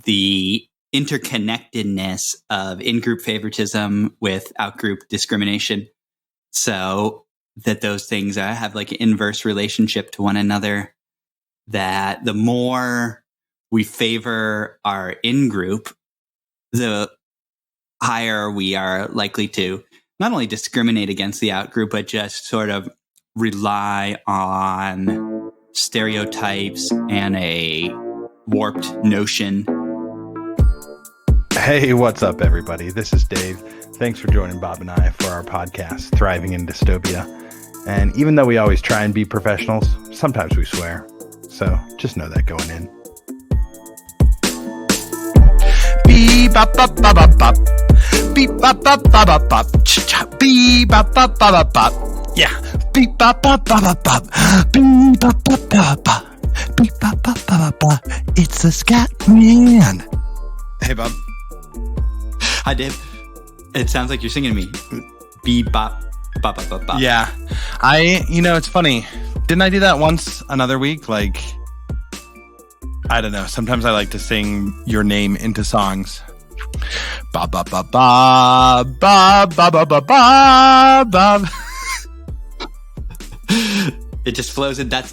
the interconnectedness of in-group favoritism with out-group discrimination, so that those things have like an inverse relationship to one another, that the more we favor our in-group, the higher we are likely to not only discriminate against the out-group, but just sort of rely on stereotypes and a warped notion. Hey, what's up, everybody? This is Dave. Thanks for joining Bob and I for our podcast, Thriving in Dystopia. And even though we always try and be professionals, sometimes we swear. So just know that going in. Beep bop bop bop bop bop. Beep bop bop bop bop bop. Beep bop bop bop bop bop. Yeah. Beep bop bop bop bop bop. Beep bop bop bop bop. Beep bop bop bop bop. It's the Scat Man. Hey, Bob. Hi, Dave. It sounds like you're singing to me. Beep bop bop bop bop bop. Yeah. It's funny. Didn't I do that once another week? Like, I don't know. Sometimes I like to sing your name into songs. Bob, Bob, Bob, Bob, Bob, Bob, Bob, Bob, Bob, Bob. It just flows. And that's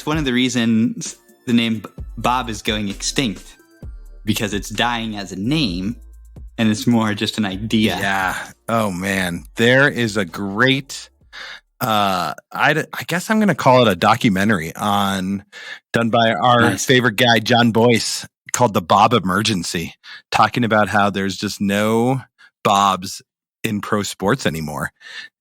one of the reasons the name Bob is going extinct, because it's dying as a name and it's more just an idea. Yeah. Oh, man. There is a great... I guess I'm going to call it a documentary done by our favorite guy, John Boyce, called The Bob Emergency, talking about how there's just no Bobs in pro sports anymore.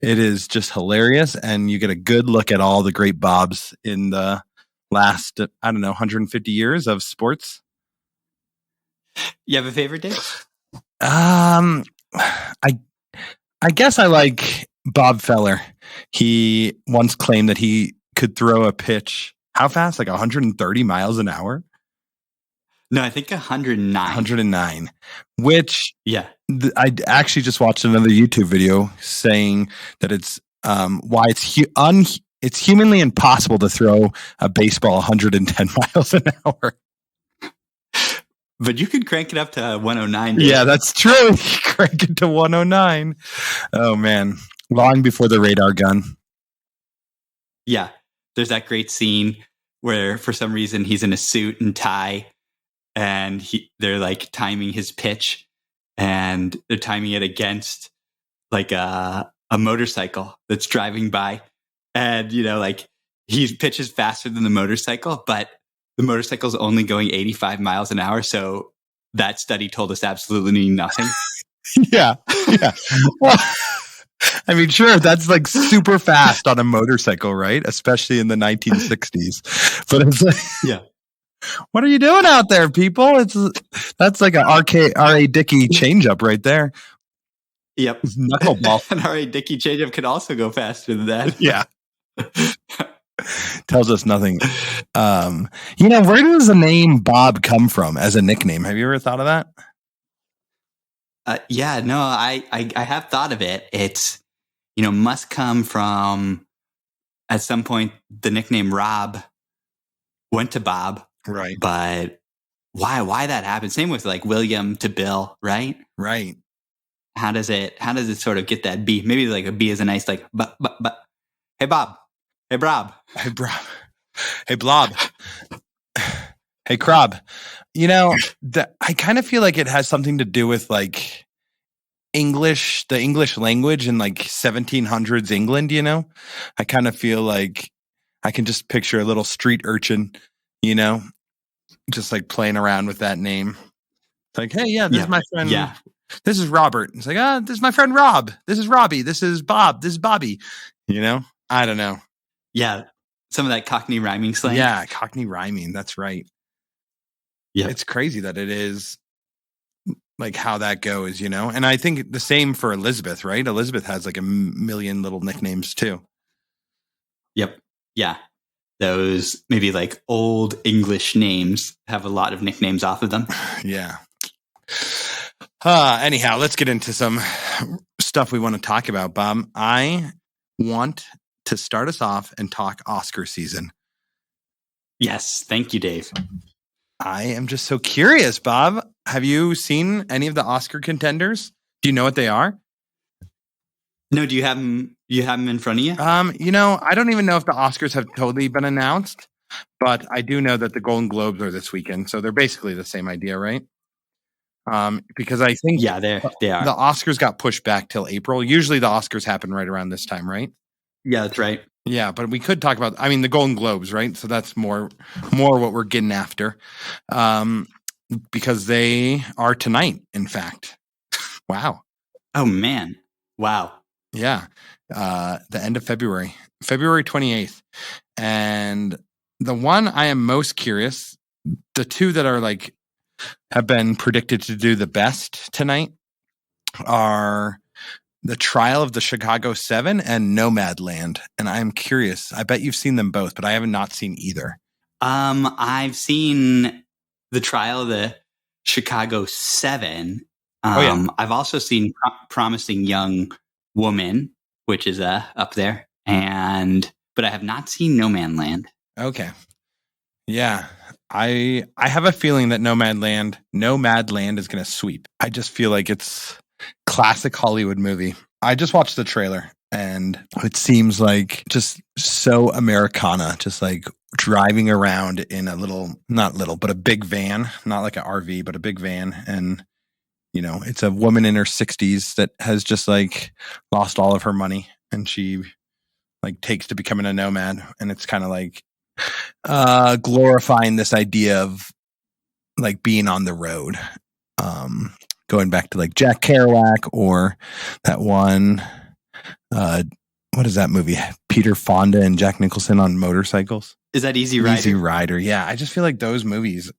It is just hilarious. And you get a good look at all the great Bobs in the last, 150 years of sports. You have a favorite, Dave? I guess I like Bob Feller. He once claimed that he could throw a pitch. How fast? Like 130 miles an hour? No, I think 109. 109. Which, yeah, I actually just watched another YouTube video saying that it's why it's humanly impossible to throw a baseball 110 miles an hour. But you could crank it up to 109. Dave. Yeah, that's true. You crank it to 109. Oh, man. Long before the radar gun. Yeah. There's that great scene where for some reason he's in a suit and tie, and they're like timing his pitch, and they're timing it against like a motorcycle that's driving by. And, he pitches faster than the motorcycle, but the motorcycle's only going 85 miles an hour. So that study told us absolutely nothing. Yeah. Well, I mean, sure, that's like super fast on a motorcycle, right? Especially in the 1960s. But it's like, yeah. What are you doing out there, people? That's like an R.A. Dickey changeup right there. Yep. Knuckleball. An R.A. Dickey changeup could also go faster than that. Yeah. Tells us nothing. Where does the name Bob come from as a nickname? Have you ever thought of that? Yeah, no, I have thought of it. It's, must come from, at some point, the nickname Rob went to Bob. Right. But why that happened? Same with like William to Bill, right? Right. How does it sort of get that B? Maybe like a B is a nice like, but, hey, Bob. Hey, Brob. Hey, Brob. Hey, Blob. Hey, Crob. I kind of feel like it has something to do with like the English language in like 1700s England, I kind of feel like I can just picture a little street urchin, just like playing around with that name. It's like, hey, yeah, this is my friend. Yeah. This is Robert. It's like, this is my friend Rob. This is Robbie. This is Bob. This is Bobby. I don't know. Yeah. Some of that Cockney rhyming slang. Yeah, Cockney rhyming. That's right. Yeah. It's crazy that it is like how that goes, And I think the same for Elizabeth, right? Elizabeth has like a million little nicknames too. Yep. Yeah. Those maybe like old English names have a lot of nicknames off of them. Yeah. Anyhow, let's get into some stuff we want to talk about, Bob. I want to start us off and talk Oscar season. Yes. Thank you, Dave. I am just so curious, Bob. Have you seen any of the Oscar contenders? Do you know what they are? No, do you have them? You have them in front of you? I don't even know if the Oscars have totally been announced, but I do know that the Golden Globes are this weekend, so they're basically the same idea, right? Because I think they are. The Oscars got pushed back till April. Usually the Oscars happen right around this time, right? Yeah, that's right. Yeah, but we could talk about, the Golden Globes, right? So that's more what we're getting after, because they are tonight, in fact. Wow. Oh, man. Wow. Yeah. The end of February 28th. And the one I am most curious, the two that are have been predicted to do the best tonight are The Trial of the Chicago 7 and Nomadland. And I'm curious. I bet you've seen them both, but I have not seen either. I've seen The Trial of the Chicago 7. I've also seen Promising Young Woman, which is up there, but I have not seen No Man Land. Okay. Yeah. I have a feeling that Nomadland is going to sweep. I just feel like it's classic Hollywood movie. I just watched the trailer and it seems like just so Americana, just like driving around in a big van, not like an RV, but a big van. And, it's a woman in her 60s that has just lost all of her money and she takes to becoming a nomad. And it's kind of glorifying this idea of being on the road. Going back to Jack Kerouac or that one, what is that movie? Peter Fonda and Jack Nicholson on motorcycles. Is that Easy Rider? Easy Rider. Yeah. I just feel like those movies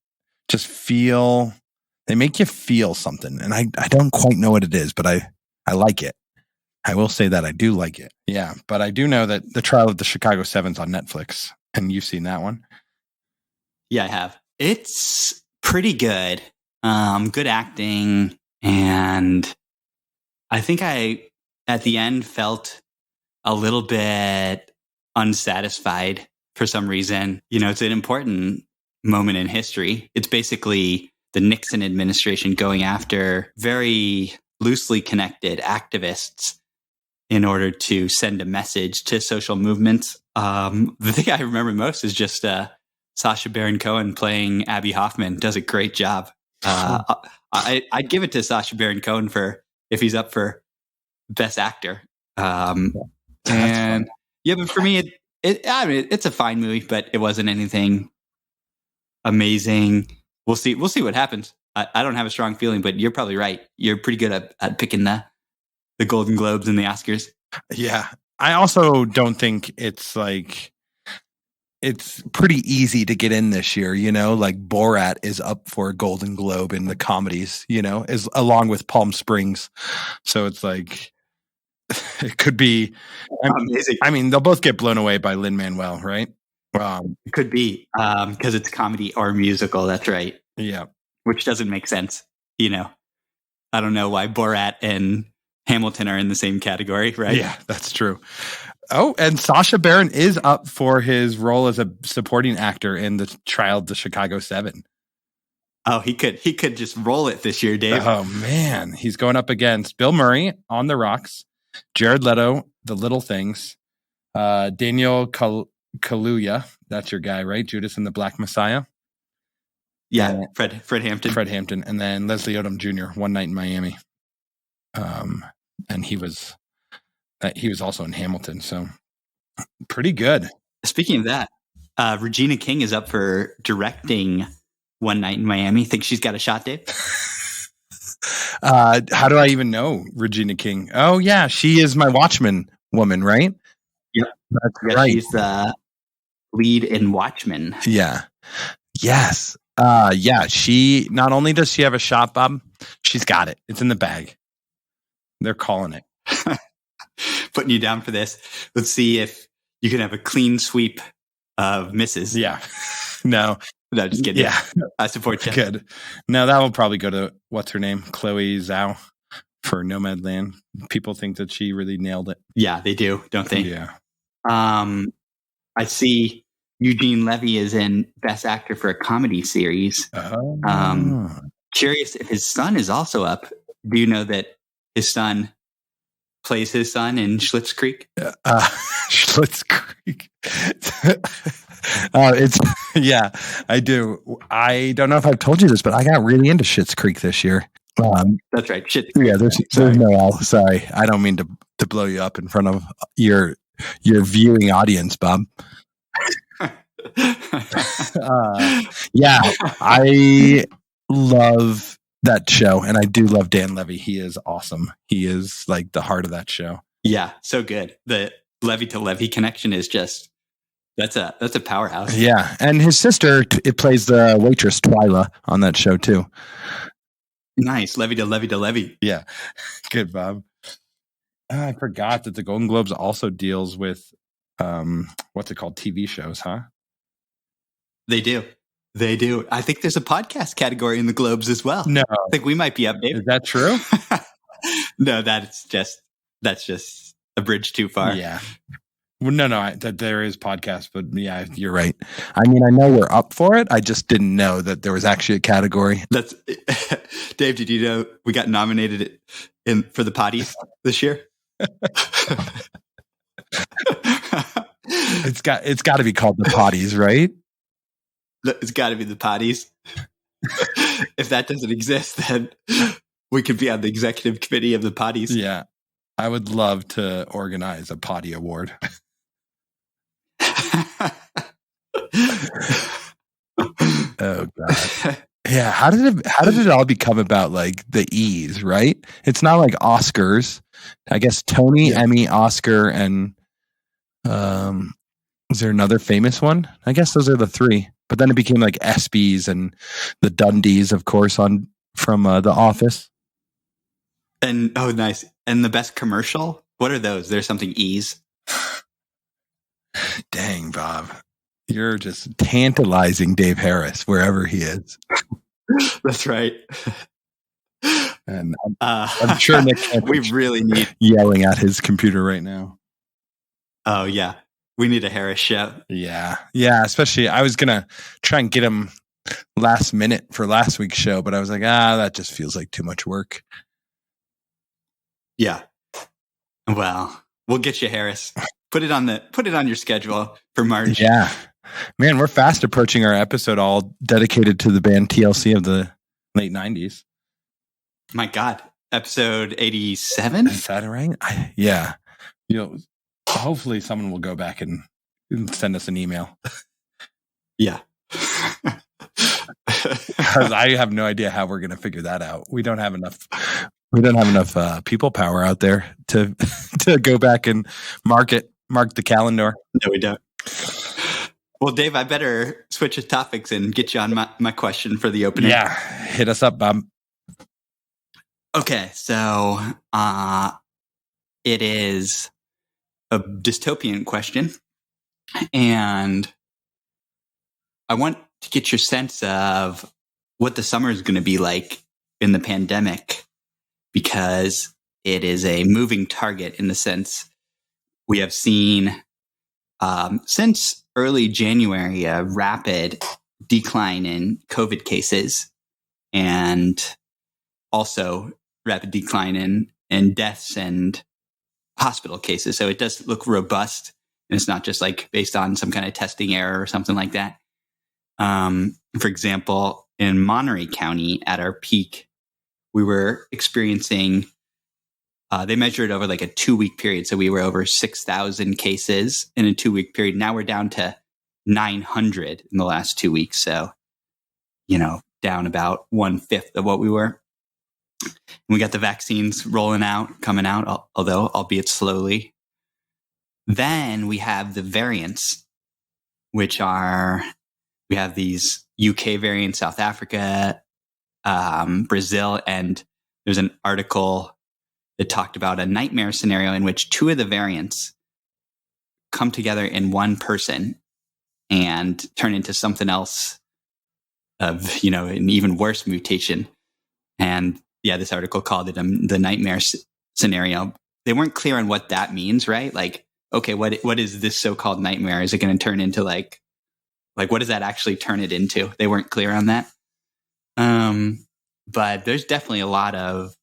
they make you feel something. And I don't quite know what it is, but I like it. I will say that I do like it. Yeah. But I do know that The Trial of the Chicago 7's on Netflix. And you've seen that one? Yeah, I have. It's pretty good. Good acting. And I think I, at the end, felt a little bit unsatisfied for some reason. It's an important moment in history. It's basically the Nixon administration going after very loosely connected activists in order to send a message to social movements. The thing I remember most is just Sacha Baron Cohen playing Abby Hoffman. Does a great job. I'd give it to Sacha Baron Cohen if he's up for Best Actor. But for me, it's a fine movie, but it wasn't anything amazing. We'll see what happens. I don't have a strong feeling, but you're probably right. You're pretty good at picking the Golden Globes and the Oscars. Yeah. I also don't think it's pretty easy to get in this year, Borat is up for a Golden Globe in the comedies, along with Palm Springs. So it's it could be amazing. I mean, they'll both get blown away by Lin-Manuel, right? It could be because it's comedy or musical. That's right. Yeah. Which doesn't make sense. I don't know why Borat and Hamilton are in the same category, right? Yeah, that's true. Oh, and Sacha Baron is up for his role as a supporting actor in The Trial of the Chicago 7. Oh, he could just roll it this year, Dave. Oh, man. He's going up against Bill Murray, On the Rocks, Jared Leto, The Little Things, Daniel Kaluuya, that's your guy, right? Judas and the Black Messiah. Yeah, Fred Hampton. Fred Hampton, and then Leslie Odom Jr., One Night in Miami. And he was also in Hamilton, so pretty good. Speaking of that, Regina King is up for directing One Night in Miami. Think she's got a shot, Dave? How do I even know Regina King? Oh, yeah, she is my Watchmen woman, right? Yep. That's right. She's the lead in Watchmen. Yeah. Yes. Yeah, she not only does she have a shot, Bob, she's got it. It's in the bag. They're calling it. Putting you down for this. Let's see if you can have a clean sweep of misses. Yeah. No, just kidding. Yeah. I support you. Good. No, that will probably go to, what's her name? Chloe Zhao for Nomadland. People think that she really nailed it. Yeah, they do, don't they? Yeah. I see Eugene Levy is in Best Actor for a Comedy Series. Curious if his son is also up. Do you know that his son plays his son in Schitt's Creek? Schitt's Creek. Yeah, I do. I don't know if I've told you this, but I got really into Schitt's Creek this year. That's right. Yeah, there's no L. Sorry, I don't mean to blow you up in front of your viewing audience, Bob. Yeah, I love that show, and I do love Dan Levy. He is awesome. He is like the heart of that show. Yeah, so good. The Levy to Levy connection is just that's a powerhouse. Yeah, and his sister it plays the waitress Twyla on that show too. Nice. Levy to Levy to Levy. Yeah. Good, Bob. I forgot that the Golden Globes also deals with what's it called? TV shows, huh? They do. I think there's a podcast category in the Globes as well. No. I think we might be updated. Is that true? No, that's just a bridge too far. Yeah. Well, no, that there is podcast, but yeah, you're right. I mean, I know we're up for it. I just didn't know that there was actually a category. That's Dave. Did you know we got nominated for the potties this year? It's got to be called the potties, right? It's got to be the potties. If that doesn't exist, then we could be on the executive committee of the potties. Yeah, I would love to organize a potty award. Oh God. Yeah, how did it all become about like the E's, right? It's not like Oscars. I guess Tony, Emmy, Oscar, and is there another famous one? I guess those are the three. But then it became like ESPYs and the Dundies, of course, from The Office. And oh, nice. And the best commercial? What are those? There's something E's. Dang, Bob. You're just tantalizing Dave Harris wherever he is. That's right. And I'm sure Nick we really need yelling at his computer right now. Oh, yeah. We need a Harris show. Yeah. Yeah. Especially, I was going to try and get him last minute for last week's show, but I was like, that just feels like too much work. Yeah. Well, we'll get you Harris. Put it on your schedule for March. Yeah. Man, we're fast approaching our episode all dedicated to the band TLC of the late 90s. My God. Episode 87? Is that right? Yeah. Hopefully someone will go back and send us an email. Yeah. Because I have no idea how we're going to figure that out. We don't have enough people power out there to go back and mark the calendar. No, we don't. Well, Dave, I better switch the topics and get you on my question for the opening. Yeah. Hit us up, Bob. Okay. So it is a dystopian question. And I want to get your sense of what the summer is going to be like in the pandemic, because it is a moving target in the sense we have seen since early January a rapid decline in COVID cases and also rapid decline in deaths and hospital cases. So it does look robust, and it's not just like based on some kind of testing error or something like that. For example, in Monterey County at our peak, we were experiencing, they measured over like a 2-week period. So we were over 6,000 cases in a 2-week period. Now we're down to 900 in the last 2 weeks. So, down about 1/5 of what we were. And we got the vaccines coming out, although albeit slowly. Then we have the variants, we have these UK variants, South Africa, Brazil, and there's an article that talked about a nightmare scenario in which 2 of the variants come together in one person and turn into something else of, an even worse mutation. And yeah, this article called it the nightmare scenario. They weren't clear on what that means, right? Like, okay, what is this so-called nightmare? Is it going to turn into like Like, what does that actually turn it into? They weren't clear on that. But there's definitely a lot of,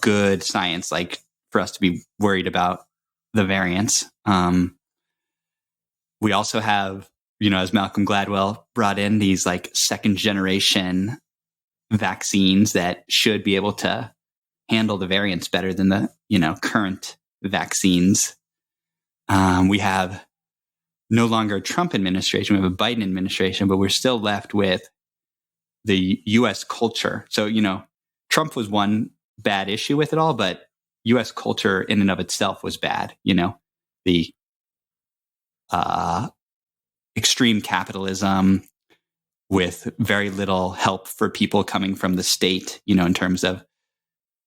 good science, like, for us to be worried about the variants. We also have, as Malcolm Gladwell brought in, these like second generation vaccines that should be able to handle the variants better than the, current vaccines. We have no longer a Trump administration. We have a Biden administration, but we're still left with the U.S. culture. So, Trump was one bad issue with it all, but U.S. culture in and of itself was bad. The extreme capitalism with very little help for people coming from the state, in terms of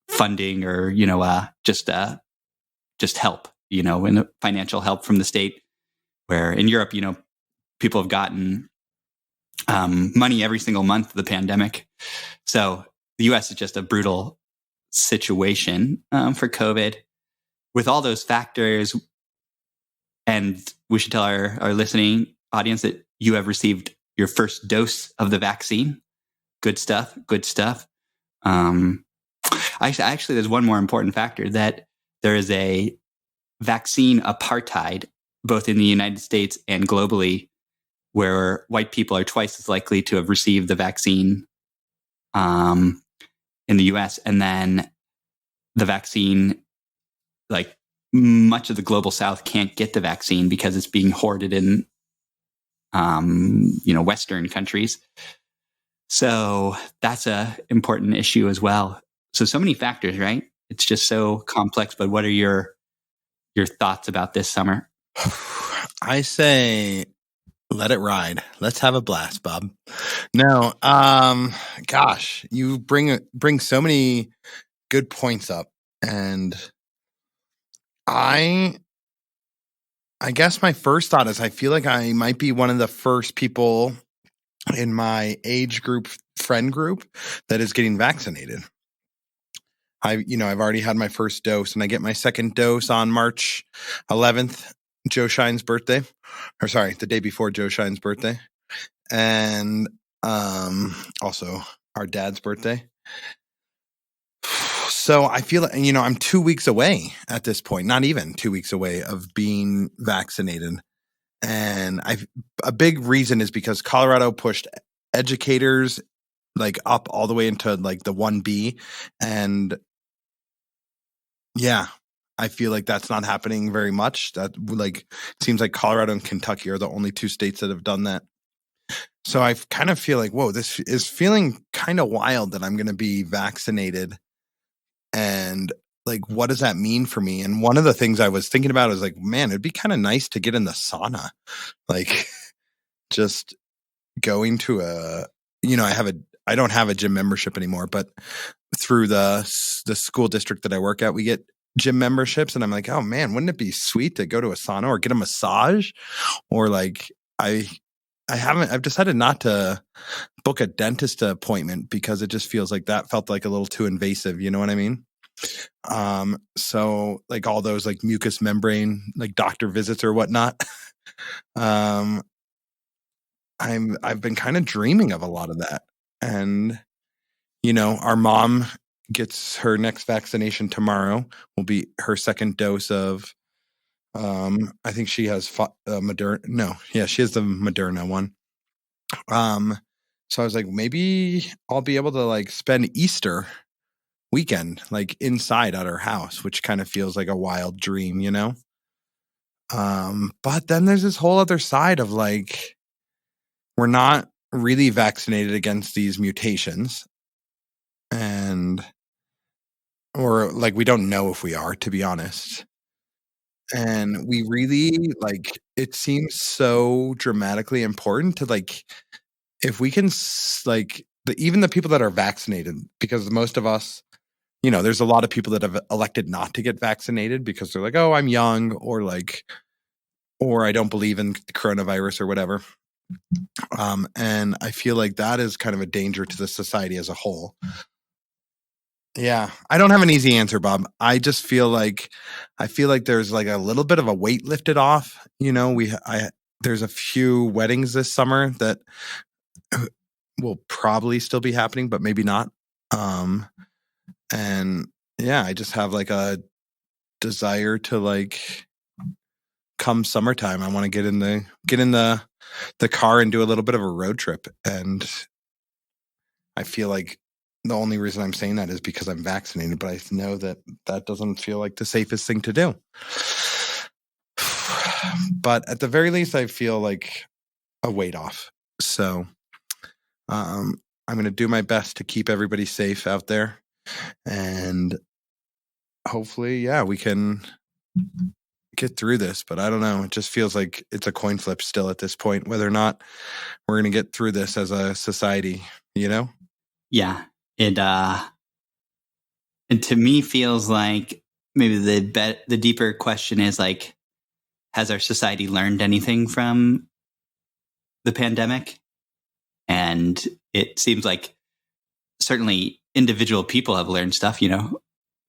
funding or, just help, and financial help from the state. Where in Europe, people have gotten money every single month of the pandemic. So the U.S. is just a brutal situation for COVID. With all those factors, and we should tell our listening audience that you have received your first dose of the vaccine. Good stuff. Good stuff. Actually, there's one more important factor, that there is a vaccine apartheid, both in the United States and globally, where white people are twice as likely to have received the vaccine in the US. And then the vaccine, like much of the global South can't get the vaccine because it's being hoarded in, Western countries. So that's a important issue as well. So many factors, right? It's just so complex. But what are your thoughts about this summer? I say, let it ride. Let's have a blast, Bob. No, gosh, you bring so many good points up, and I guess my first thought is I feel like I might be one of the first people in my age group, friend group, that is getting vaccinated. I've already had my first dose, and I get my second dose on March 11th, Joe Shine's birthday, or sorry, the day before Joe Shine's birthday, and also our dad's birthday. So I feel like, I'm 2 weeks away at this point, not even 2 weeks away of being vaccinated. And a big reason is because Colorado pushed educators like up all the way into like the 1B. And yeah, I feel like that's not happening very much. That like seems like Colorado and Kentucky are the only two states that have done that. So I kind of feel like, whoa, this is feeling kind of wild that I'm going to be vaccinated. And like, what does that mean for me? And one of the things I was thinking about is like, man, it'd be kind of nice to get in the sauna, like just going to I don't have a gym membership anymore, but through the school district that I work at, we get gym memberships. And I'm like, oh man, wouldn't it be sweet to go to a sauna or get a massage? Or like, I've decided not to book a dentist appointment because it just feels like that felt like a little too invasive. You know what I mean? So like all those like mucous membrane, like doctor visits or whatnot. I've been kind of dreaming of a lot of that. And, our mom gets her next vaccination tomorrow, will be her second dose of, I think she has Moderna. No, yeah, she has the Moderna one. So I was like, maybe I'll be able to like spend Easter weekend like inside at her house, which kind of feels like a wild dream, But then there's this whole other side of like, we're not really vaccinated against these mutations, or like we don't know if we are, to be honest. And we really like, it seems so dramatically important to like, if we can like even the people that are vaccinated, because most of us, there's a lot of people that have elected not to get vaccinated because they're like, oh, I'm young, or I don't believe in the coronavirus or whatever. And I feel like that is kind of a danger to the society as a whole. Yeah, I don't have an easy answer, Bob. I just feel like there's like a little bit of a weight lifted off. there's a few weddings this summer that will probably still be happening, but maybe not. And yeah, I just have like a desire to like come summertime, I want to get in the car and do a little bit of a road trip. And I feel like the only reason I'm saying that is because I'm vaccinated, but I know that doesn't feel like the safest thing to do. But at the very least, I feel like a weight off. So I'm going to do my best to keep everybody safe out there. And hopefully, yeah, we can get through this. But I don't know. It just feels like it's a coin flip still at this point, whether or not we're going to get through this as a society, you know? Yeah. It to me feels like maybe the deeper question is like, has our society learned anything from the pandemic? And it seems like certainly individual people have learned stuff, you know.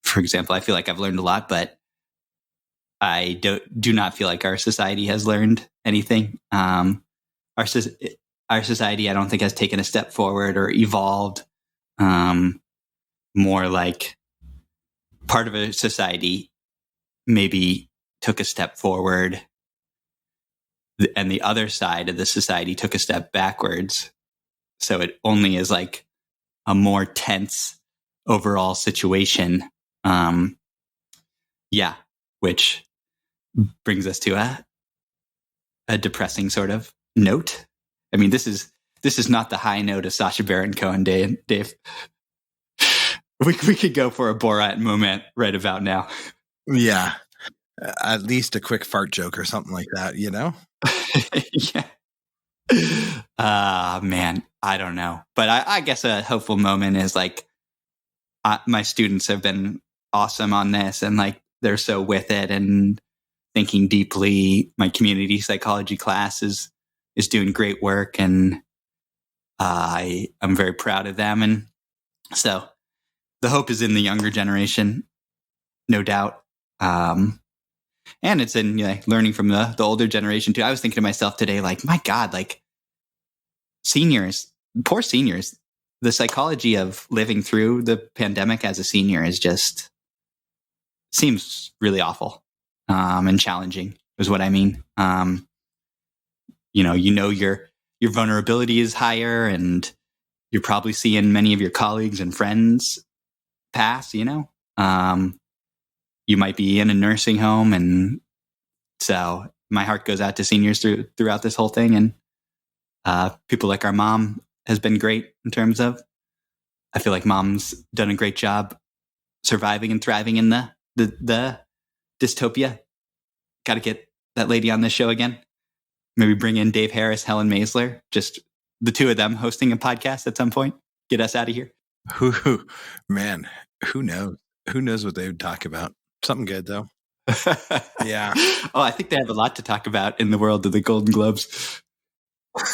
For example, I feel like I've learned a lot, but I do not feel like our society has learned anything. Our society, I don't think, has taken a step forward or evolved. More like part of a society maybe took a step forward, and the other side of the society took a step backwards. So it only is like a more tense overall situation. Which brings us to a depressing sort of note. I mean, this is not the high note of Sacha Baron Cohen, Dave. We could go for a Borat moment right about now. Yeah. At least a quick fart joke or something like that, you know? Yeah. Man, I don't know. But I guess a hopeful moment is like my students have been awesome on this, and like they're so with it and thinking deeply. My community psychology class is doing great work, and I'm very proud of them. And so the hope is in the younger generation, no doubt. And it's in learning from the older generation too. I was thinking to myself today, like, my God, like poor seniors, the psychology of living through the pandemic as a senior is just seems really awful, and challenging is what I mean. Your vulnerability is higher, and you're probably seeing many of your colleagues and friends pass, you might be in a nursing home. And so my heart goes out to seniors throughout this whole thing. And people like our mom has been great in terms of, I feel like mom's done a great job surviving and thriving in the dystopia. Got to get that lady on this show again. Maybe bring in Dave Harris, Helen Maisler, just the two of them hosting a podcast at some point. Get us out of here. Man, who knows? Who knows what they would talk about? Something good, though. Yeah. Oh, I think they have a lot to talk about in the world of the Golden Globes.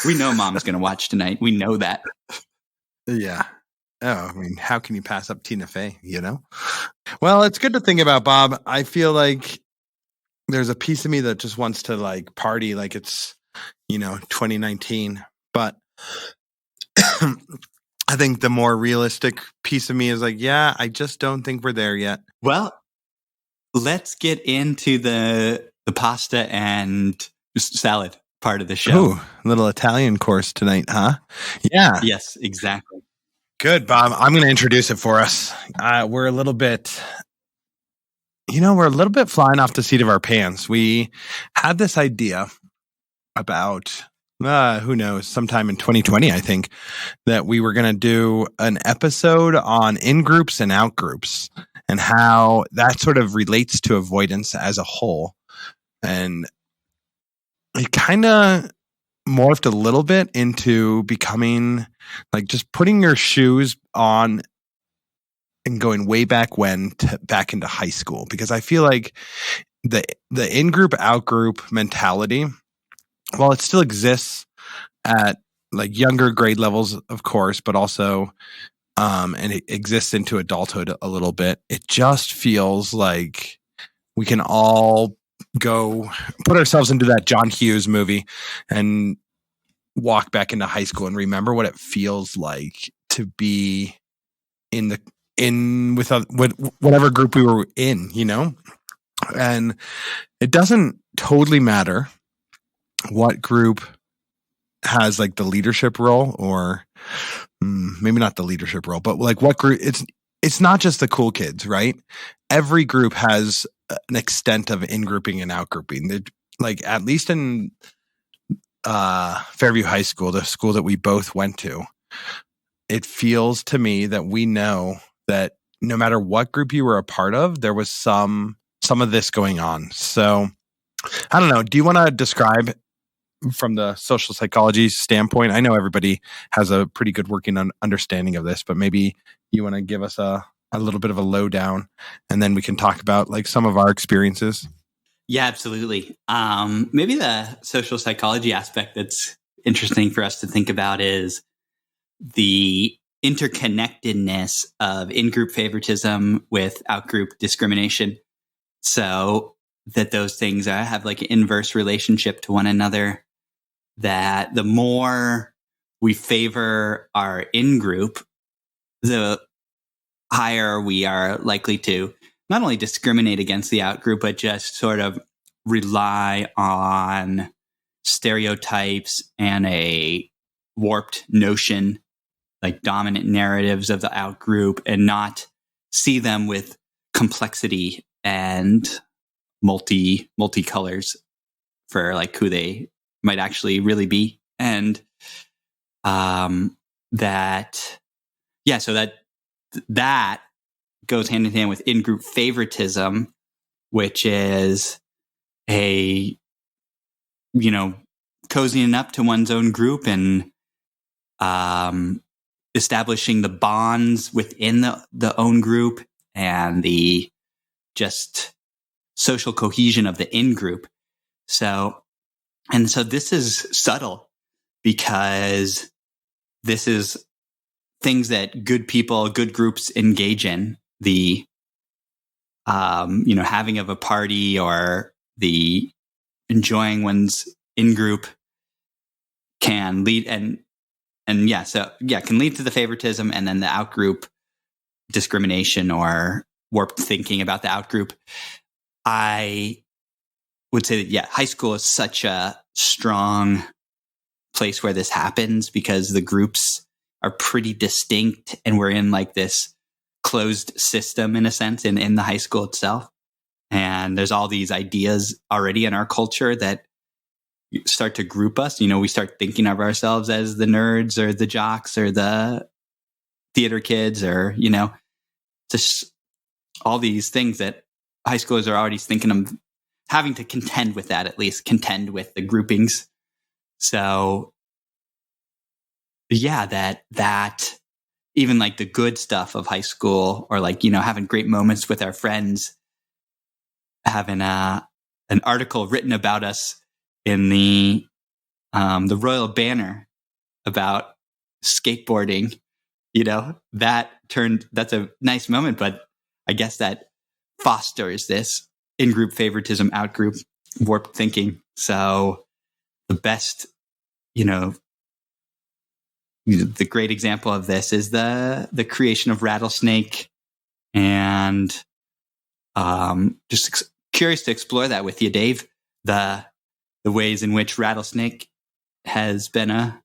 We know Mom's going to watch tonight. We know that. Yeah. Oh, I mean, how can you pass up Tina Fey, you know? Well, it's good to think about, Bob. I feel like there's a piece of me that just wants to like party like it's, 2019. But I think the more realistic piece of me is like, yeah, I just don't think we're there yet. Well, let's get into the pasta and salad part of the show. Ooh, little Italian course tonight, huh? Yeah. Yes, exactly. Good, Bob. I'm going to introduce it for us. We're a little bit flying off the seat of our pants. We had this idea about, who knows, sometime in 2020, I think, that we were going to do an episode on in-groups and out-groups and how that sort of relates to avoidance as a whole. And it kind of morphed a little bit into becoming like just putting your shoes on and going way back back into high school, because I feel like the in-group out-group mentality, while it still exists at like younger grade levels, of course, but also and it exists into adulthood a little bit, it just feels like we can all go put ourselves into that John Hughes movie and walk back into high school and remember what it feels like to be with whatever group we were in, and it doesn't totally matter what group has like the leadership role, or maybe not the leadership role, but like what group. It's not just the cool kids, right? Every group has an extent of in-grouping and out-grouping. Like at least in Fairview High School, the school that we both went to, it feels to me that we know that no matter what group you were a part of, there was some of this going on. So I don't know. Do you want to describe from the social psychology standpoint? I know everybody has a pretty good working understanding of this, but maybe you want to give us a little bit of a lowdown, and then we can talk about like some of our experiences. Yeah, absolutely. Maybe the social psychology aspect that's interesting for us to think about is the interconnectedness of in-group favoritism with out-group discrimination. So that those things have like an inverse relationship to one another, that the more we favor our in-group, the higher we are likely to not only discriminate against the out-group, but just sort of rely on stereotypes and a warped notion, like dominant narratives of the out-group, and not see them with complexity and multicolors for like who they might actually really be. And so that goes hand in hand with in-group favoritism, which is cozying up to one's own group and establishing the bonds within the own group and the just social cohesion of the in-group. So this is subtle, because this is things that good people, good groups engage in. The having of a party, or the enjoying one's in-group can lead can lead to the favoritism, and then the out-group discrimination or warped thinking about the out-group. I would say that, high school is such a strong place where this happens, because the groups are pretty distinct, and we're in like this closed system in a sense in the high school itself. And there's all these ideas already in our culture that start to group us. We start thinking of ourselves as the nerds or the jocks or the theater kids, or, just all these things that high schoolers are already thinking of having to contend with, at least contend with the groupings. So that even like the good stuff of high school, or like, having great moments with our friends, having an article written about us in the Royal Banner about skateboarding, that's a nice moment, but I guess that fosters this in-group favoritism, out-group warped thinking. So the best, the great example of this is the creation of Rattlesnake, and just curious to explore that with you, Dave. The ways in which Rattlesnake has been a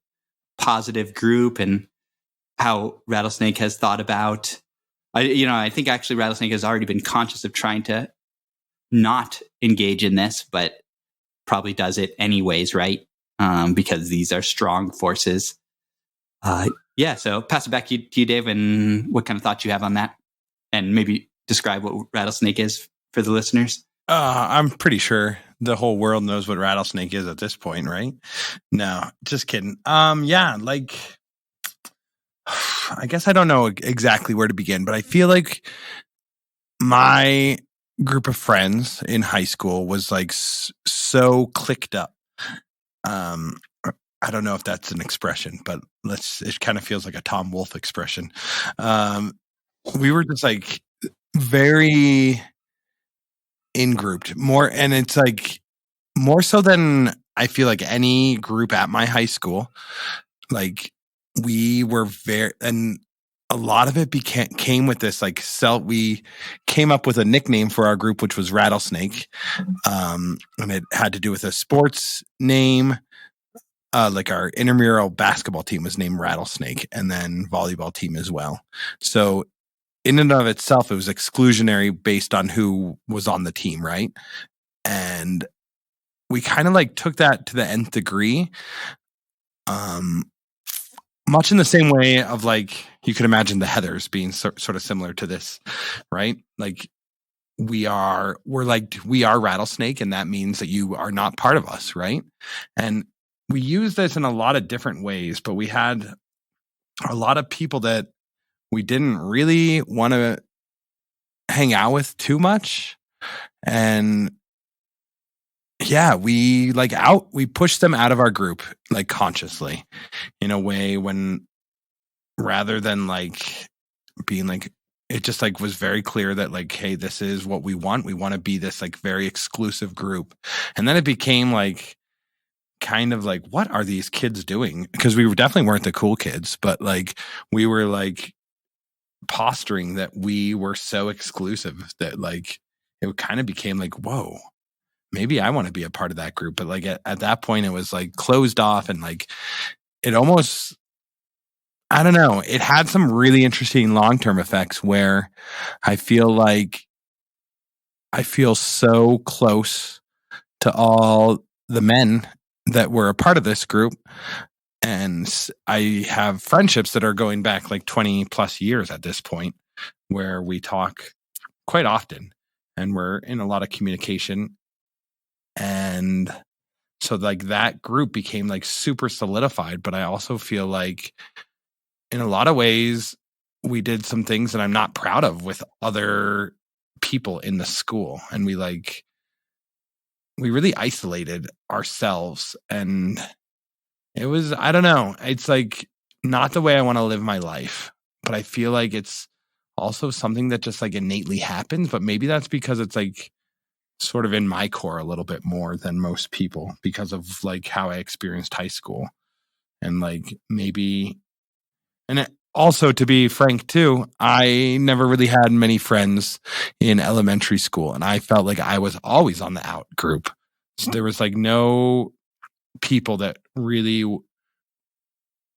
positive group, and how Rattlesnake has thought about. I think actually Rattlesnake has already been conscious of trying to not engage in this, but probably does it anyways, right? Because these are strong forces. So pass it back to you, Dave, and what kind of thoughts you have on that, and maybe describe what Rattlesnake is for the listeners. I'm pretty sure the whole world knows what Rattlesnake is at this point, right? No, just kidding. I guess I don't know exactly where to begin, but I feel like my group of friends in high school was like so clicked up. I don't know if that's an expression, but it kind of feels like a Tom Wolfe expression. We were just like very in-grouped more. And it's like more so than I feel like any group at my high school. Like we were and a lot of it came with this like we came up with a nickname for our group, which was Rattlesnake. And it had to do with a sports name. Like our intramural basketball team was named Rattlesnake, and then volleyball team as well. So in and of itself, it was exclusionary based on who was on the team, right? And we kind of like took that to the nth degree. Much in the same way of like, you could imagine the Heathers being sort of similar to this, right? Like we are Rattlesnake, and that means that you are not part of us, right? And we use this in a lot of different ways, but we had a lot of people that we didn't really want to hang out with too much. And yeah, we pushed them out of our group, like consciously, in a way, when rather than like being like, it just like was very clear that like, hey, this is what we want. We want to be this like very exclusive group. And then it became like kind of like, what are these kids doing? Because we definitely weren't the cool kids, but like we were like posturing that we were so exclusive that like it kind of became like, whoa, maybe I want to be a part of that group. But like at that point, it was like closed off, and like it almost, I don't know, it had some really interesting long-term effects where I feel so close to all the men that were a part of this group. And I have friendships that are going back like 20 plus years at this point, where we talk quite often and we're in a lot of communication. And so like that group became like super solidified. But I also feel like in a lot of ways we did some things that I'm not proud of with other people in the school. And we really isolated ourselves, and it was, I don't know, it's like not the way I want to live my life, but I feel like it's also something that just like innately happens. But maybe that's because it's like sort of in my core a little bit more than most people because of like how I experienced high school. And like maybe, and also to be frank too, I never really had many friends in elementary school, and I felt like I was always on the out group. So there was like no people that really,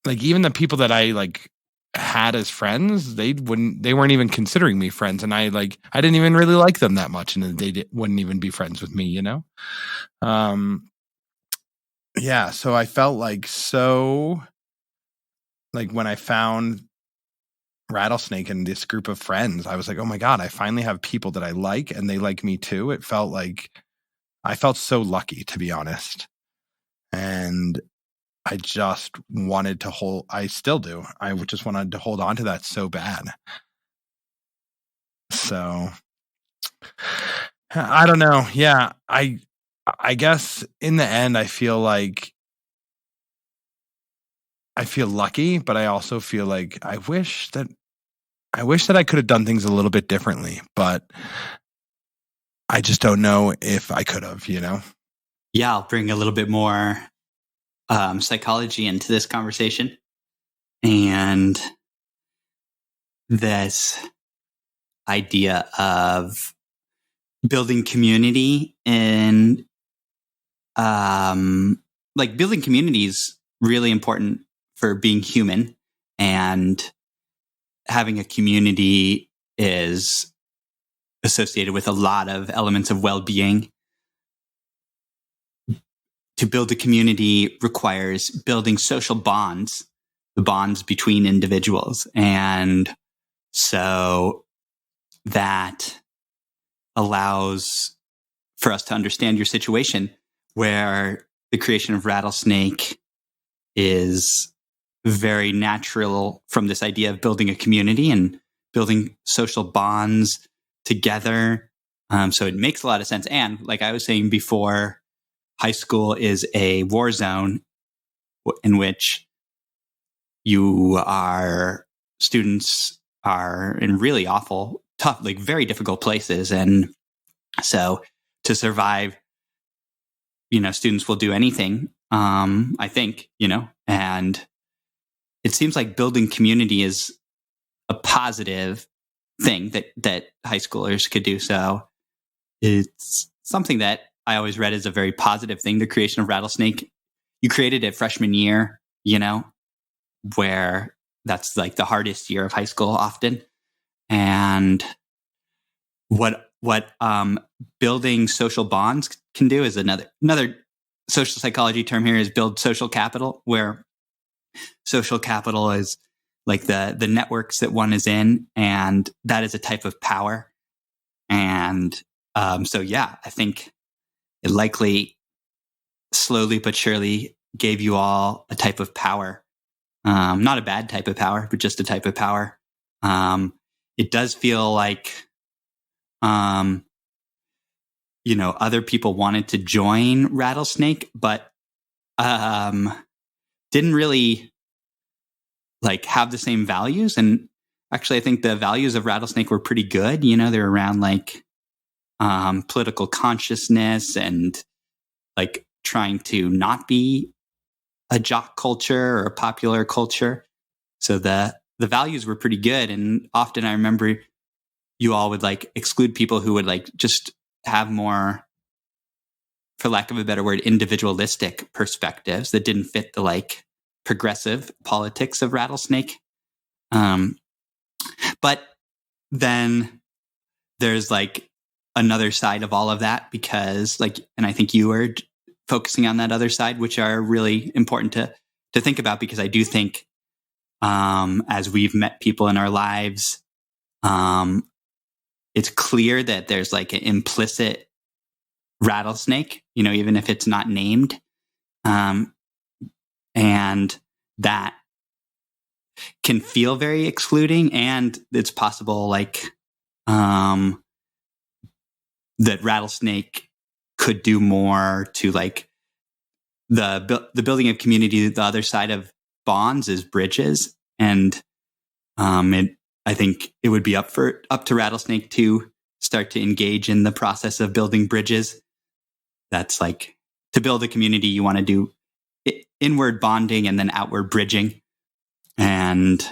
like even the people that I like had as friends, they weren't even considering me friends, and I didn't even really like them that much, and they wouldn't even be friends with me, you know? Yeah, so I felt like so, like when I found Rattlesnake and this group of friends, I was like, oh my God, I finally have people that I like and they like me too. It felt like I felt so lucky, to be honest. And I just wanted to I still do. I just wanted to hold on to that so bad. So I don't know. Yeah. I guess in the end, I feel lucky, but I also feel like I wish that I could have done things a little bit differently, but I just don't know if I could have, you know? Yeah, I'll bring a little bit more psychology into this conversation. And this idea of building community, and like building community is really important for being human, and having a community is associated with a lot of elements of well-being. To build a community requires building social bonds, the bonds between individuals. And so that allows for us to understand your situation, where the creation of Rattlesnake is very natural from this idea of building a community and building social bonds together. So it makes a lot of sense. And like I was saying before, high school is a war zone in which students are in really awful, tough, like very difficult places. And So to survive, students will do anything, I think, and it seems like building community is a positive thing that high schoolers could do. So it's something that I always read as a very positive thing. The creation of Rattlesnake, you created it freshman year, where that's like the hardest year of high school often. And what building social bonds can do is another social psychology term here is build social capital, where social capital is like the networks that one is in, and that is a type of power. And so yeah, I think it likely slowly but surely gave you all a type of power, not a bad type of power, but just a type of power. It does feel like other people wanted to join Rattlesnake, but didn't really like have the same values. And actually, I think the values of Rattlesnake were pretty good. They're around like political consciousness and like trying to not be a jock culture or a popular culture. So the values were pretty good. And often I remember you all would like exclude people who would like just have more, for lack of a better word, individualistic perspectives that didn't fit the like progressive politics of Rattlesnake. But then there's like another side of all of that, because like, and I think you were focusing on that other side, which are really important to think about, because I do think as we've met people in our lives, it's clear that there's like an implicit rattlesnake, even if it's not named. And that can feel very excluding. And it's possible like that Rattlesnake could do more to like the building of community. The other side of bonds is bridges. And I think it would be up to Rattlesnake to start to engage in the process of building bridges. That's like, to build a community, you want to do inward bonding and then outward bridging. And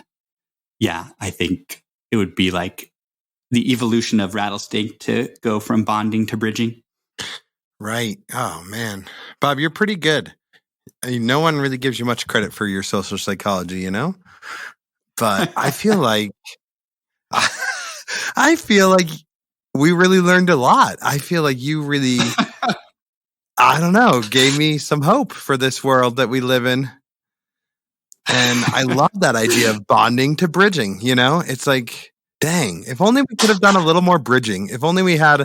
yeah, I think it would be like the evolution of Rattlesnake to go from bonding to bridging. Right. Oh man, Bob, you're pretty good. I mean, no one really gives you much credit for your social psychology, but I feel like we really learned a lot. I feel like you really, I don't know, gave me some hope for this world that we live in. And I love that idea of bonding to bridging, It's like, dang, if only we could have done a little more bridging. If only we had,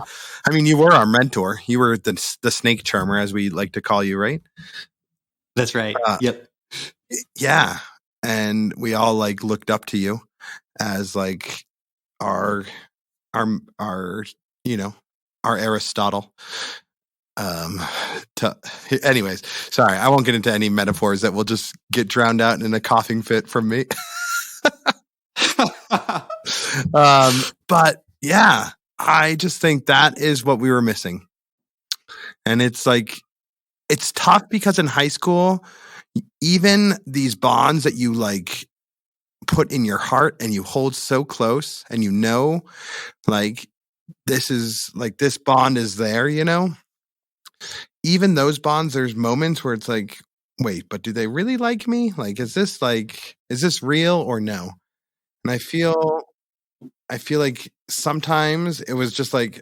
I mean, you were our mentor. You were the snake charmer, as we like to call you, right? That's right. Yep. Yeah. And we all like looked up to you as like our Aristotle. Anyways, sorry, I won't get into any metaphors that will just get drowned out in a coughing fit from me. But yeah, I just think that is what we were missing. And it's like, it's tough because in high school, even these bonds that you like put in your heart and you hold so close, and like this bond is there, even those bonds, there's moments where it's like, wait, but do they really like me? Like, is this real or no? And I feel like sometimes it was just like,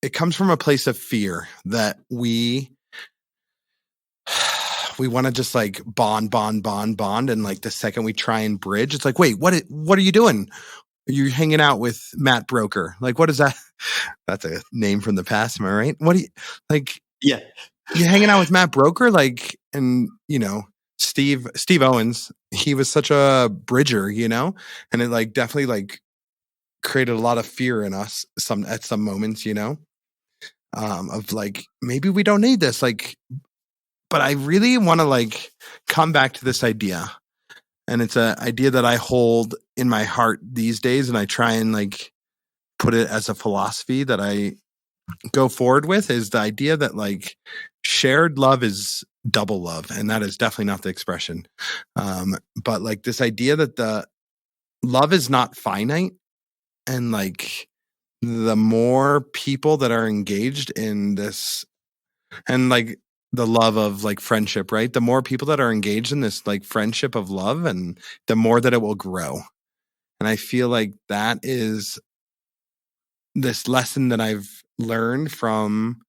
it comes from a place of fear that we want to just like bond. And like the second we try and bridge, it's like, wait, what are you doing? Are you hanging out with Matt Broker? Like, what is that? That's a name from the past. Am I right? What do you like? Yeah. You hanging out with Matt Broker? Like, and Steve Owens, he was such a bridger, and it like definitely like created a lot of fear in us at some moments, of like, maybe we don't need this. Like, but I really want to like come back to this idea. And it's an idea that I hold in my heart these days. And I try and like put it as a philosophy that I go forward with is the idea that like shared love is double love, and that is definitely not the expression. But like this idea that the love is not finite, and like the more people that are engaged in this, and like the love of like friendship, right? The more people that are engaged in this like friendship of love, and the more that it will grow. And I feel like that is this lesson that I've learned from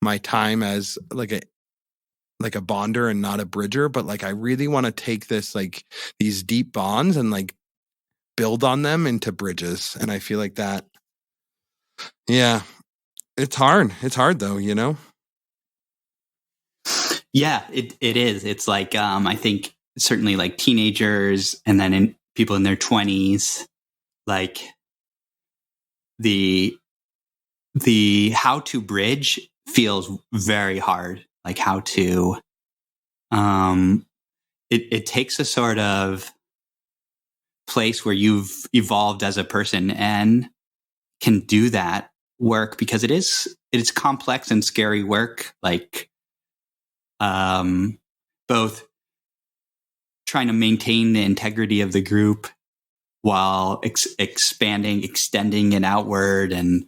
my time as like a bonder and not a bridger, but like I really want to take this like these deep bonds and like build on them into bridges. And I feel like that, yeah, it's hard. It's hard though, you know? Yeah, it is. It's like, I think certainly like teenagers and then people in their 20s, like the how to bridge feels very hard. Like how to, it takes a sort of place where you've evolved as a person and can do that work, because it's complex and scary work. Like, both trying to maintain the integrity of the group while extending it outward. And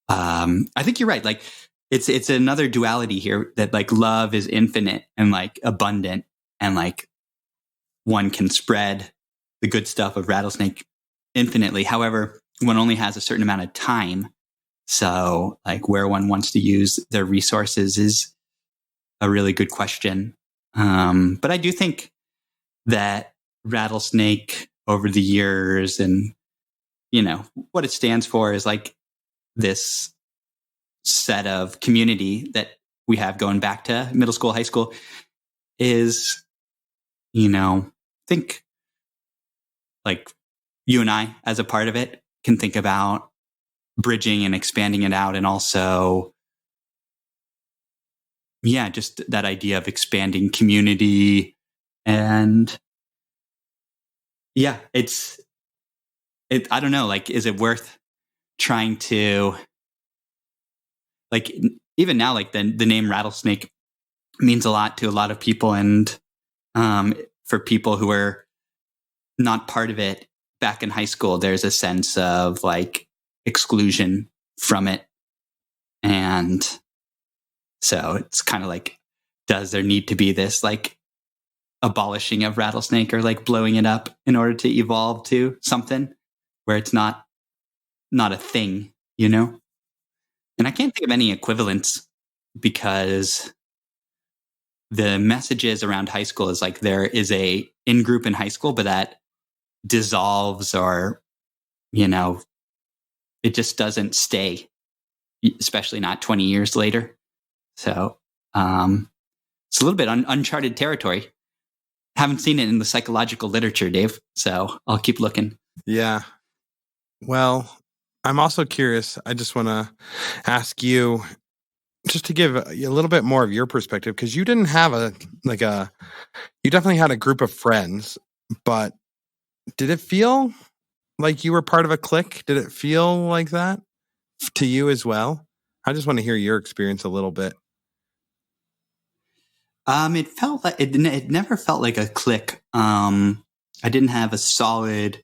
I think you're right. Like it's another duality here, that like love is infinite and like abundant, and like one can spread the good stuff of Rattlesnake infinitely. However, one only has a certain amount of time. So like where one wants to use their resources is a really good question. But I do think that Rattlesnake over the years, and what it stands for is like this set of community that we have going back to middle school, high school, is, I think like you and I as a part of it can think about bridging and expanding it out. And also, yeah, just that idea of expanding community. And yeah, I don't know, like, is it worth trying to, like, even now, like the name Rattlesnake means a lot to a lot of people. And for people who are not part of it back in high school, there's a sense of like exclusion from it. And so it's kind of like, does there need to be this like abolishing of Rattlesnake or like blowing it up in order to evolve to something where it's not a thing, And I can't think of any equivalents, because the messages around high school is like there is a in-group in high school, but that dissolves, or, it just doesn't stay, especially not 20 years later. So it's a little bit uncharted territory. Haven't seen it in the psychological literature, Dave. So I'll keep looking. Yeah. Well, I'm also curious. I just want to ask you, just to give a little bit more of your perspective, because you didn't have you definitely had a group of friends, but did it feel like you were part of a clique? Did it feel like that to you as well? I just want to hear your experience a little bit. It felt like it never felt like a clique. I didn't have a solid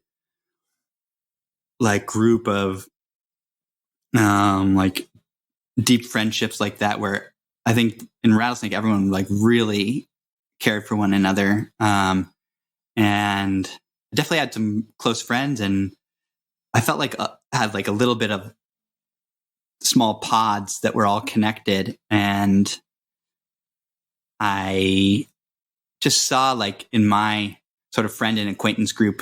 like group of like deep friendships like that, where I think in Rattlesnake everyone like really cared for one another. And I definitely had some close friends, and I felt like I had like a little bit of small pods that were all connected. And I just saw like in my sort of friend and acquaintance group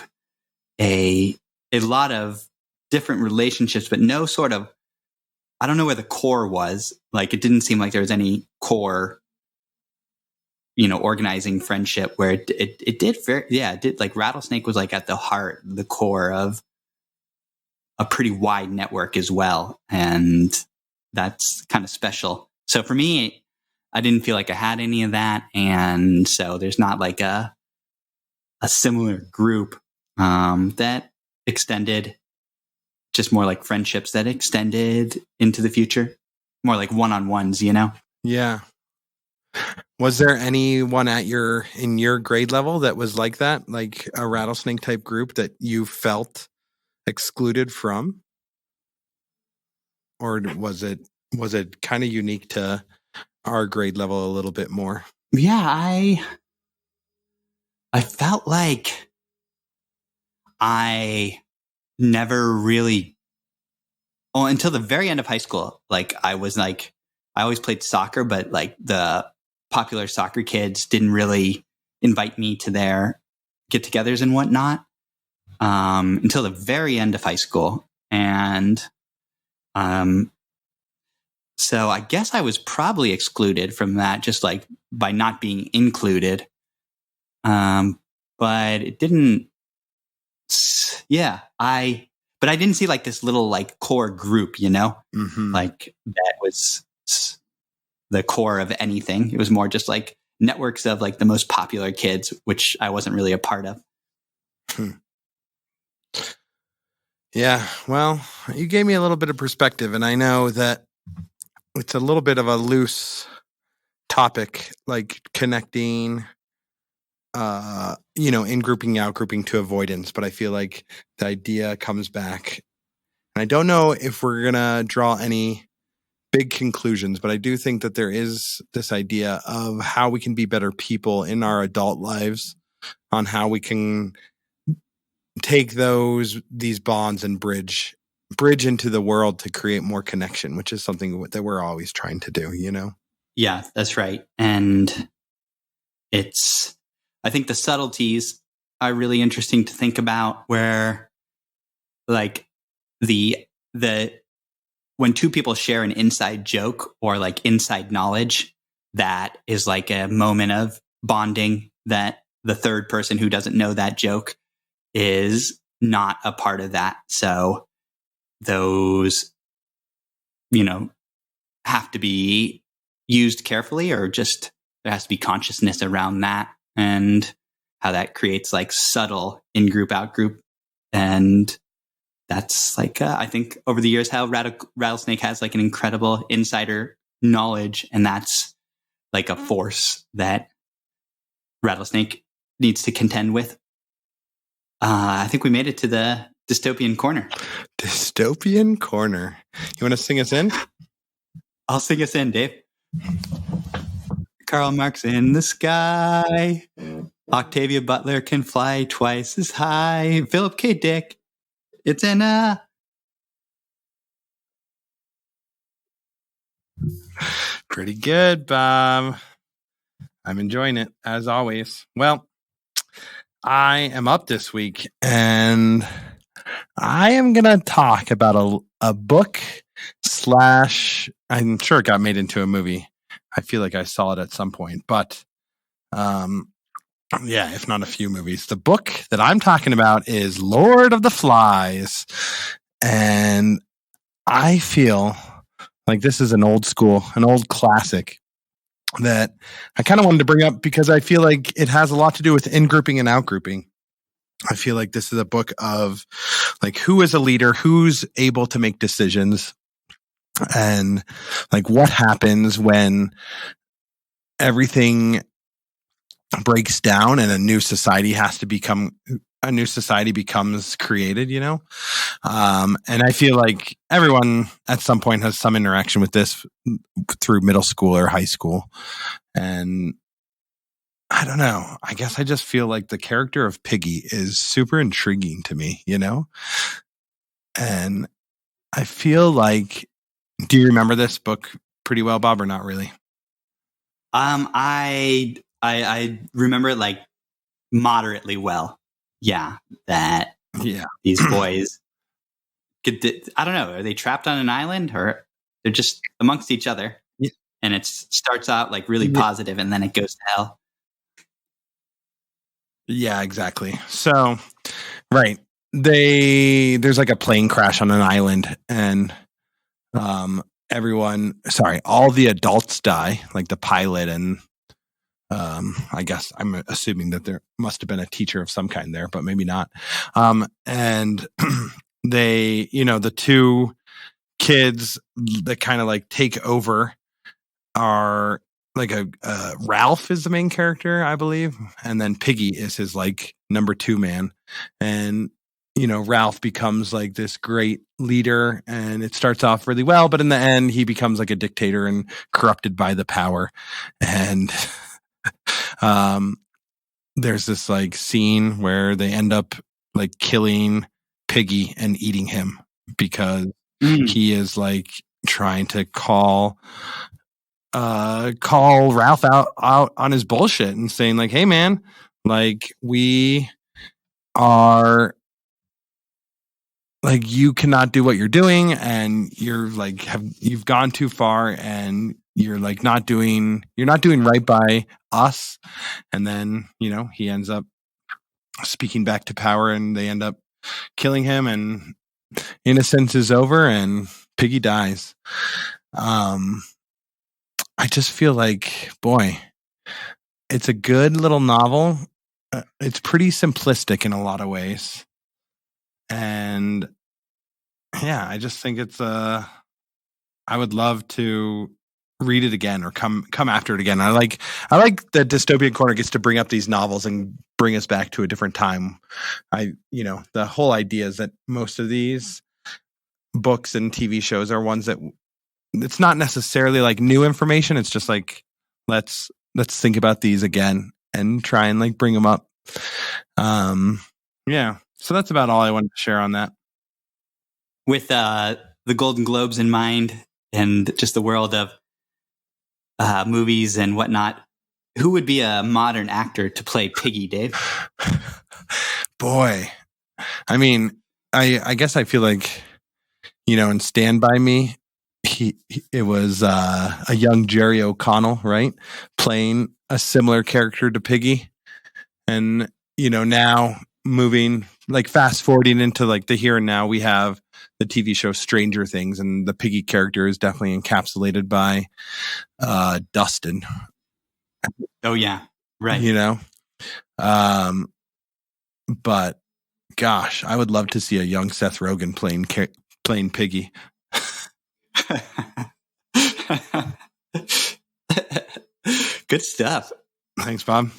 a lot of different relationships, but no sort of, I don't know where the core was. Like it didn't seem like there was any core, organizing friendship, where it did it did, like Rattlesnake was like at the heart, the core of a pretty wide network as well. And that's kind of special. So for me, I didn't feel like I had any of that. And so there's not like a similar group that extended just more like friendships that extended into the future, more like one-on-ones, you know? Yeah. Was there anyone in your grade level that was like that, like a rattlesnake type group that you felt excluded from? Or was it kind of unique to our grade level a little bit more? Yeah, I felt like I never really, until the very end of high school, like I always played soccer, but like the popular soccer kids didn't really invite me to their get-togethers and whatnot until the very end of high school. And so I guess I was probably excluded from that just like by not being included. But it didn't, but I didn't see like this little like core group, you know, like that was the core of anything. It was more just like networks of like the most popular kids, which I wasn't really a part of. Yeah, well, you gave me a little bit of perspective, and I know that it's a little bit of a loose topic, like connecting, in grouping, out grouping to avoidance. But I feel like the idea comes back. And I don't know if we're going to draw any big conclusions, but I do think that there is this idea of how we can be better people in our adult lives, on how we can take these bonds and bridge into the world to create more connection, which is something that we're always trying to do, you know? Yeah, that's right. And I think the subtleties are really interesting to think about, where like when two people share an inside joke or like inside knowledge, that is like a moment of bonding that the third person who doesn't know that joke is not a part of that. So those, have to be used carefully, or just there has to be consciousness around that and how that creates like subtle in-group, out-group. And that's like, I think over the years, how Rattlesnake has like an incredible insider knowledge. And that's like a force that Rattlesnake needs to contend with. I think we made it to the dystopian corner. Dystopian corner. You want to sing us in? I'll sing us in, Dave. Karl Marx in the sky. Octavia Butler can fly twice as high. Philip K. Dick. It's in a... Pretty good, Bob. I'm enjoying it, as always. Well, I am up this week, and I am going to talk about a book / I'm sure it got made into a movie. I feel like I saw it at some point, but yeah, if not a few movies. The book that I'm talking about is Lord of the Flies, and I feel like this is an old classic that I kind of wanted to bring up because I feel like it has a lot to do with in-grouping and out-grouping. I feel like this is a book of like who is a leader, who's able to make decisions, and like what happens when everything breaks down and a new society becomes created, you know? And I feel like everyone at some point has some interaction with this through middle school or high school. And I don't know. I guess I just feel like the character of Piggy is super intriguing to me, you know? And I feel like, do you remember this book pretty well, Bob, or not really? I remember it like moderately well. Yeah. These boys I don't know. Are they trapped on an island, or they're just amongst each other? Yeah. And it starts out like really positive, and then it goes to hell. Yeah, exactly. So, right. There's like a plane crash on an island, and all the adults die, like the pilot, and I guess I'm assuming that there must have been a teacher of some kind there, but maybe not. And they, the two kids that kind of like take over are like Ralph is the main character, I believe. And then Piggy is his like number 2 man. And, Ralph becomes like this great leader, and it starts off really well, but in the end he becomes like a dictator and corrupted by the power. And, there's this like scene where they end up like killing Piggy and eating him because he is like trying to call Ralph out on his bullshit and saying like, hey man, like we are like, you cannot do what you're doing, and you're like, you've gone too far, and you're like not doing right by us. And then, he ends up speaking back to power, and they end up killing him, and innocence is over, and Piggy dies. I just feel like, boy, it's a good little novel. It's pretty simplistic in a lot of ways. And yeah, I just think it's I would love to read it again or come after it again. I like that Dystopian Corner gets to bring up these novels and bring us back to a different time. The whole idea is that most of these books and TV shows are ones that it's not necessarily like new information. It's just like, let's think about these again and try and like bring them up. Yeah. So that's about all I wanted to share on that. With the Golden Globes in mind and just the world of movies and whatnot, who would be a modern actor to play Piggy, Dave? Boy, I mean, I guess I feel like, in Stand By Me, it was a young Jerry O'Connell, right? Playing a similar character to Piggy. And, now moving, like fast forwarding into like the here and now, we have the TV show Stranger Things, and the Piggy character is definitely encapsulated by Dustin. Oh yeah, right. But gosh, I would love to see a young Seth Rogen playing Piggy. Good stuff. Thanks, Bob.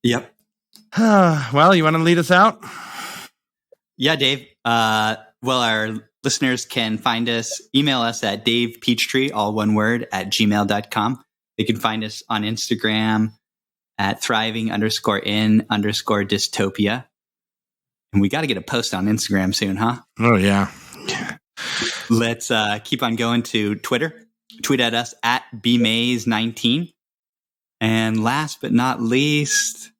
Yep. Well, you want to lead us out? Yeah, Dave. Well, our listeners can find us, email us at davepeachtree, all one word, @gmail.com. They can find us on Instagram at thriving_in_dystopia. And we got to get a post on Instagram soon, huh? Oh, yeah. Let's keep on going to Twitter. Tweet at us at bmaze19. And last but not least,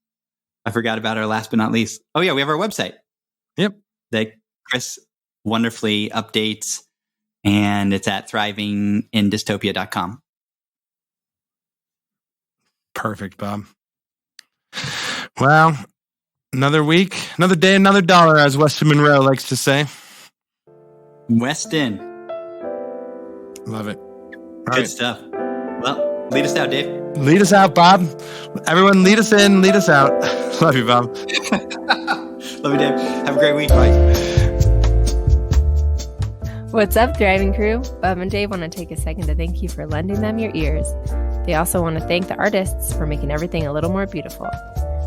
I forgot about our last but not least. Oh, yeah, we have our website. Yep. That Chris wonderfully updates, and it's at thrivingindystopia.com. Perfect, Bob. Well, another week, another day, another dollar, as Weston Monroe likes to say. Weston. Love it. Good stuff. Well, lead us out, Dave. Lead us out, Bob. Everyone, lead us in, lead us out. Love you, Bob. Love you, Dave. Have a great week. Bye. What's up, Thriving Crew? Bob and Dave want to take a second to thank you for lending them your ears. They also want to thank the artists for making everything a little more beautiful.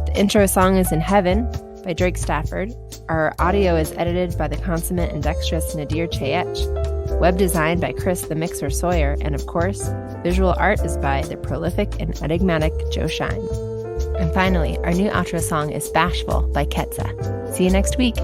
The intro song is In Heaven by Drake Stafford. Our audio is edited by the consummate and dexterous Nadir Chayech. Web design by Chris the Mixer Sawyer. And of course, visual art is by the prolific and enigmatic Joe Shine. And finally, our new outro song is Bashful by Ketsa. See you next week.